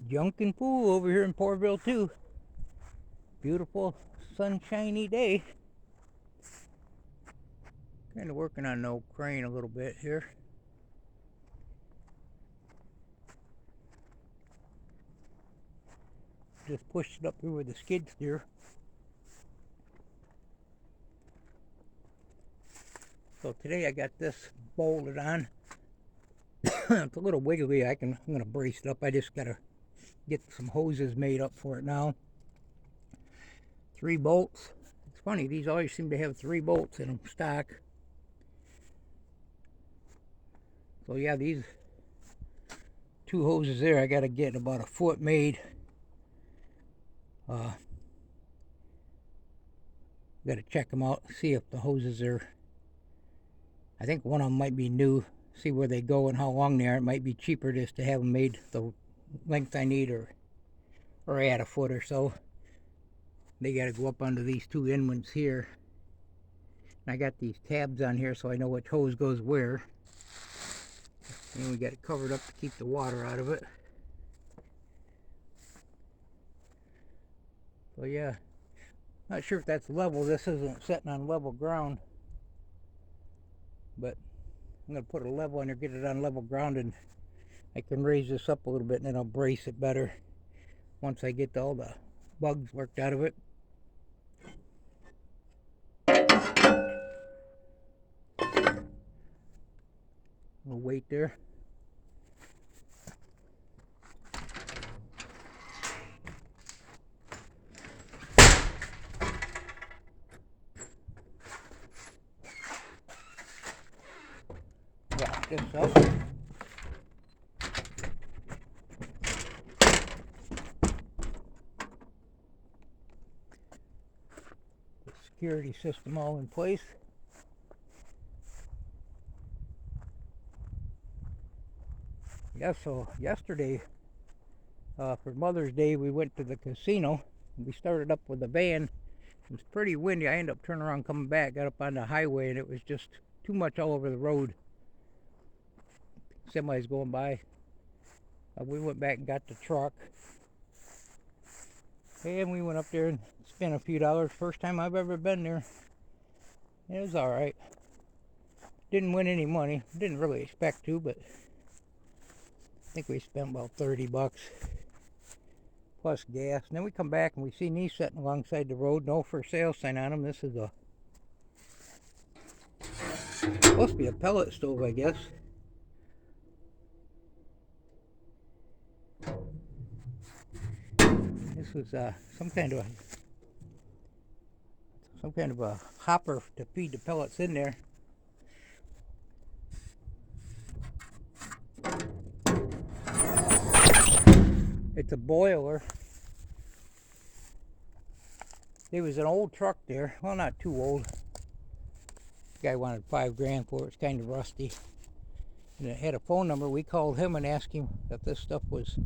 Junkin' Pool over here in Porterville too. Beautiful sunshiny day. Kind of working on the old crane a little bit here. Just pushed it up here with the skid steer. So today I got this bolted on. It's a little wiggly. I'm gonna brace it up. I just gotta get some hoses made up for it now. 3 bolts. It's funny, these always seem to have 3 bolts in them stock. So yeah, these 2 hoses there, I gotta get about a foot made. Gotta check them out, see if the hoses are, I think one of them might be new, see where they go and how long they are. It might be cheaper just to have them made the length I need, or add a foot or so. They gotta go up onto these 2 end ones here. And I got these tabs on here so I know which hose goes where. And we got it covered up to keep the water out of it. So yeah, not sure if that's level. This isn't sitting on level ground, but I'm going to put a level on there, get it on level ground, and I can raise this up a little bit and then I'll brace it better once I get all the bugs worked out of it. We'll wait there. Wrap this up. The security system all in place. Yeah, so yesterday, for Mother's Day, we went to the casino. We started up with the van. It was pretty windy. I ended up turning around, coming back, got up on the highway, and it was just too much all over the road. Semis going by. We went back and got the truck. And we went up there and spent a few dollars. First time I've ever been there. It was alright. Didn't win any money. Didn't really expect to, but I think we spent about 30 bucks plus gas. And then we come back and we see these sitting alongside the road. No for sale sign on them. This is supposed to be a pellet stove, I guess. This was some kind of a hopper to feed the pellets in there. It's a boiler. There was an old truck there. Well, not too old. The guy wanted $5 grand for it. It's kind of rusty. And it had a phone number. We called him and asked him if this stuff was,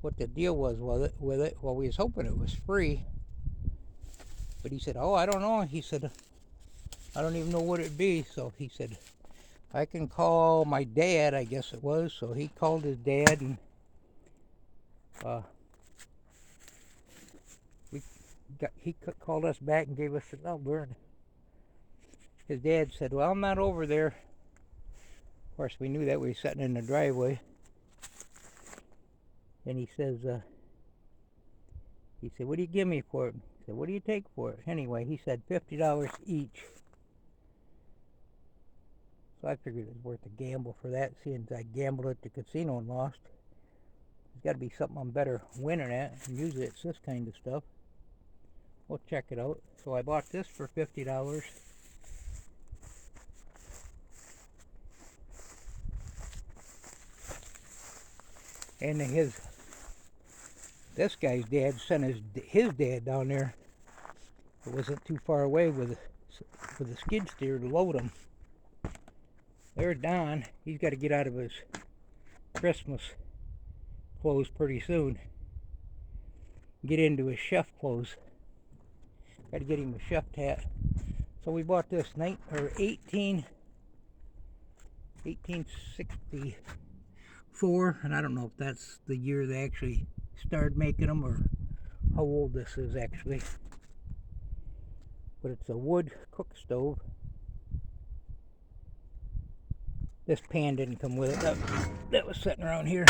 what the deal was with it. Well, we was hoping it was free. But he said, oh, I don't know. He said, I don't even know what it'd be. So he said, I can call my dad, I guess it was. So he called his dad, and he called us back and gave us the number. And his dad said, well, I'm not over there. Of course, we knew that. We were sitting in the driveway. And he says, he said, what do you give me for it? I said, what do you take for it? Anyway, he said $50 each. So I figured it was worth a gamble for that, seeing as I gambled at the casino and lost. There's got to be something I'm better winning at, and usually it's this kind of stuff. We'll check it out. So I bought this for $50. And this guy's dad sent his dad down there. It wasn't too far away with a skid steer to load them. There's Don. He's got to get out of his Christmas clothes pretty soon. Get into his chef clothes. Got to get him a chef hat. So we bought this 1864, and I don't know if that's the year they actually started making them, or how old this is actually. But it's a wood cook stove. This pan didn't come with it. That was sitting around here.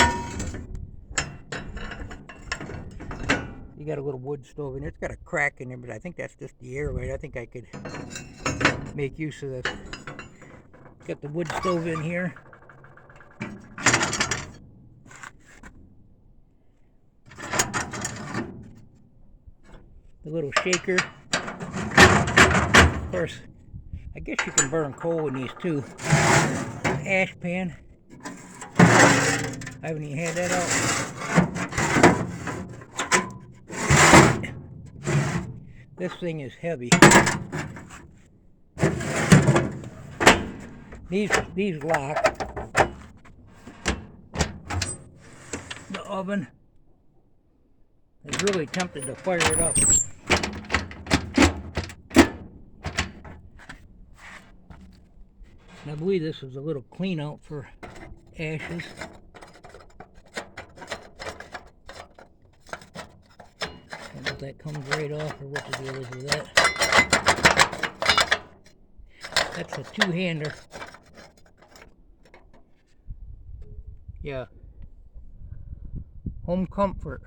You got a little wood stove, and it's got a crack in there, but I think that's just the airway. I think I could make use of this. Got the wood stove in here. The little shaker. Of course, I guess you can burn coal in these too. Ash pan. I haven't even had that out. This thing is heavy. These lock. The oven. I was really tempted to fire it up. And I believe this is a little clean out for ashes. I don't know if that comes right off or what the deal is with that. That's a two-hander. Yeah. Home Comfort.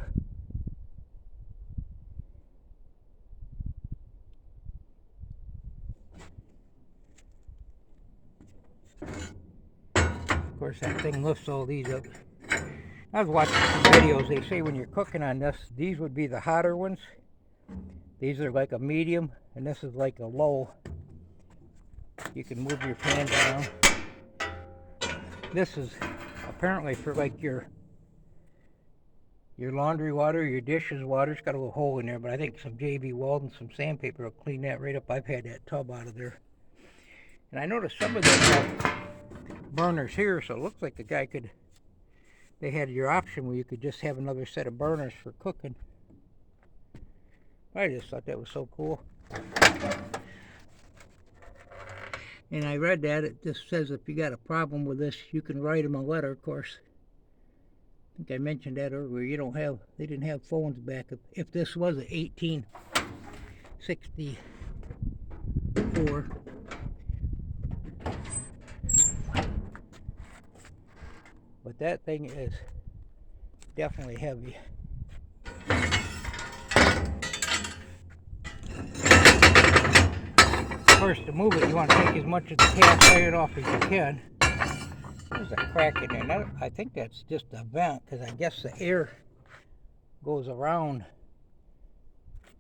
Of course, that thing lifts all these up. I was watching some videos. They say when you're cooking on this, these would be the hotter ones. These are like a medium, and this is like a low. You can move your pan down. This is apparently for like your laundry water, your dishes water. It's got a little hole in there, but I think some JB Weld and some sandpaper will clean that right up. I've had that tub out of there. And I noticed some of them have burners here, so it looks like the guy could, they had your option where you could just have another set of burners for cooking. I just thought that was so cool. And I read that it just says if you got a problem with this, you can write them a letter. Of course, I think I mentioned that earlier. They didn't have phones back. If this was an 1864. But that thing is definitely heavy. Of course, to move it, you want to take as much of the cast iron off as you can. There's a crack in there. Now, I think that's just a vent, because I guess the air goes around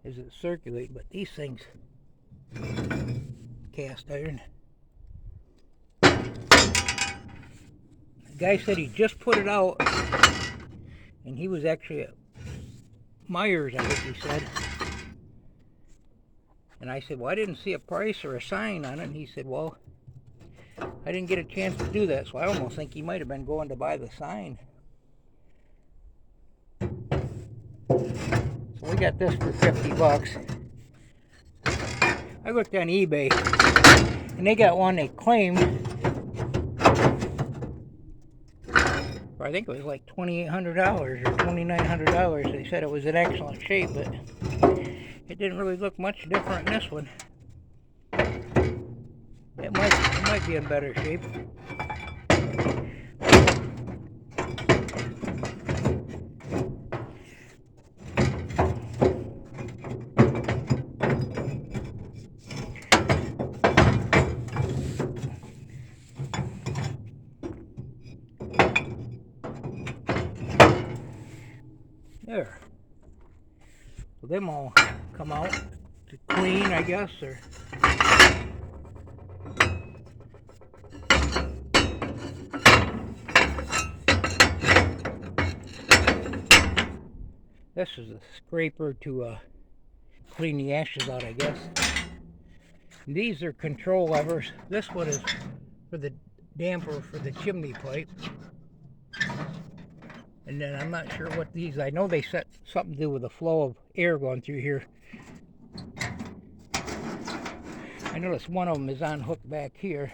as it circulates. But these things, cast iron. The guy said he just put it out, and he was actually at Myers, I think he said. And I said, well, I didn't see a price or a sign on it. And he said, well, I didn't get a chance to do that, so I almost think he might have been going to buy the sign. So we got this for 50 bucks. I looked on eBay, and they got one they claimed for, I think it was like $2,800 or $2,900. They said it was in excellent shape, but it didn't really look much different in this one. It might be in better shape. There. So them all come out to clean, I guess, or this is a scraper to clean the ashes out, I guess. And these are control levers. This one is for the damper for the chimney pipe. And then I'm not sure what these, I know they set something to do with the flow of air going through here. I noticed one of them is on hook back here.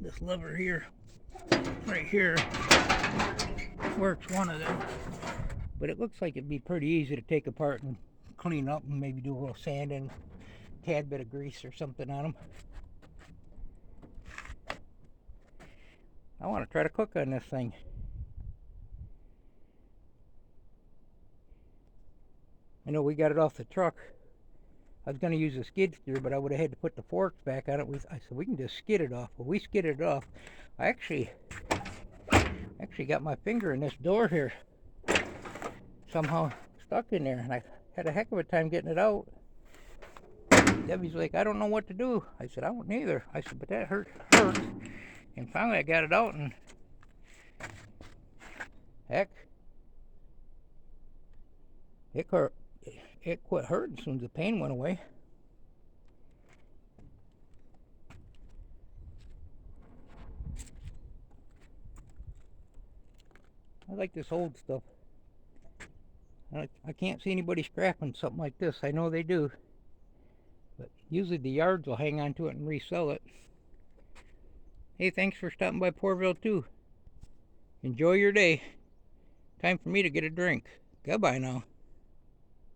This lever here, right here. works one of them. But it looks like it'd be pretty easy to take apart and clean up and maybe do a little sand and a tad bit of grease or something on them. I want to try to cook on this thing. I know we got it off the truck. I was going to use a skid steer, but I would have had to put the forks back on it. I said, we can just skid it off. Well, we skidded it off. I actually got my finger in this door here. Somehow stuck in there, and I had a heck of a time getting it out. Debbie's like, I don't know what to do. I said, I don't either. I said, but that hurts. And finally I got it out, and heck, it quit hurting as soon as the pain went away. I like this old stuff. I can't see anybody scrapping something like this. I know they do, but usually the yards will hang on to it and resell it. Hey, thanks for stopping by Poorville too. Enjoy your day. Time for me to get a drink. Goodbye now.